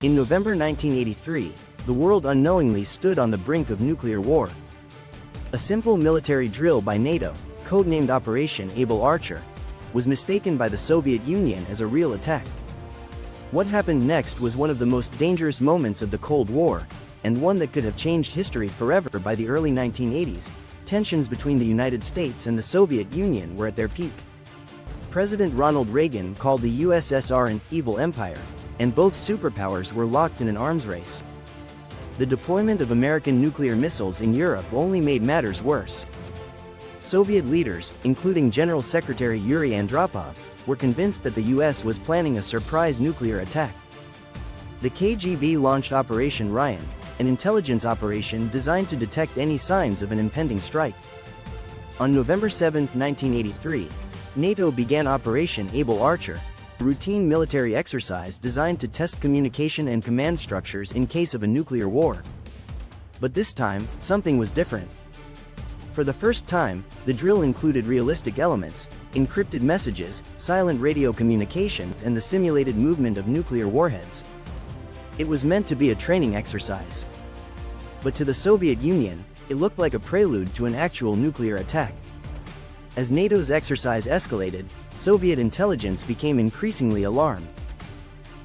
In November 1983, the world unknowingly stood on the brink of nuclear war. A simple military drill by NATO, codenamed Operation Able Archer, was mistaken by the Soviet Union as a real attack. What happened next was one of the most dangerous moments of the Cold War, and one that could have changed history forever. By the early 1980s, tensions between the United States and the Soviet Union were at their peak. President Ronald Reagan called the USSR an evil empire, and both superpowers were locked in an arms race. The deployment of American nuclear missiles in Europe only made matters worse. Soviet leaders, including General Secretary Yuri Andropov, were convinced that the US was planning a surprise nuclear attack. The KGB launched Operation Ryan, an intelligence operation designed to detect any signs of an impending strike. On November 7, 1983, NATO began Operation Able Archer, a routine military exercise designed to test communication and command structures in case of a nuclear war. But this time, something was different. For the first time, the drill included realistic elements, encrypted messages, silent radio communications, and the simulated movement of nuclear warheads. It was meant to be a training exercise. But to the Soviet Union, it looked like a prelude to an actual nuclear attack. As NATO's exercise escalated, Soviet intelligence became increasingly alarmed.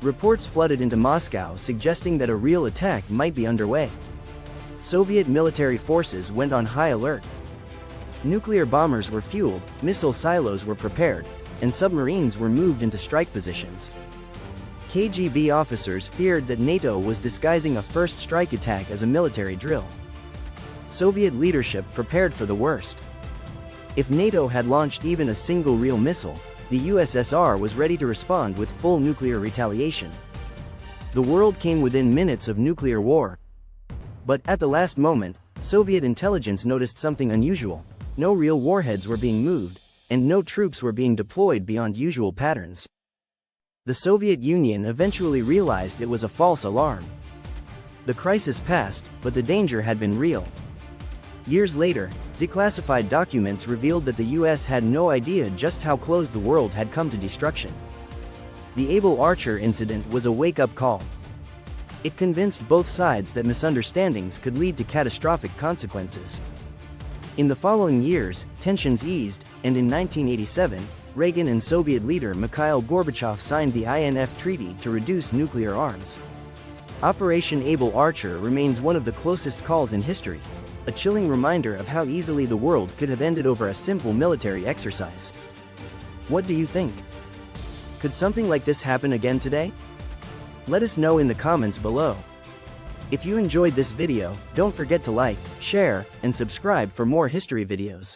Reports flooded into Moscow suggesting that a real attack might be underway. Soviet military forces went on high alert. Nuclear bombers were fueled, missile silos were prepared, and submarines were moved into strike positions. KGB officers feared that NATO was disguising a first strike attack as a military drill. Soviet leadership prepared for the worst. If NATO had launched even a single real missile, the USSR was ready to respond with full nuclear retaliation. The world came within minutes of nuclear war. But at the last moment, Soviet intelligence noticed something unusual. No real warheads were being moved, and no troops were being deployed beyond usual patterns. The Soviet Union eventually realized it was a false alarm. The crisis passed, but the danger had been real. Years later, declassified documents revealed that the US had no idea just how close the world had come to destruction. The Able Archer incident was a wake-up call. It convinced both sides that misunderstandings could lead to catastrophic consequences. In the following years, tensions eased, and in 1987, Reagan and Soviet leader Mikhail Gorbachev signed the INF Treaty to reduce nuclear arms. Operation Able Archer remains one of the closest calls in history, a chilling reminder of how easily the world could have ended over a simple military exercise. What do you think? Could something like this happen again today? Let us know in the comments below. If you enjoyed this video, don't forget to like, share, and subscribe for more history videos.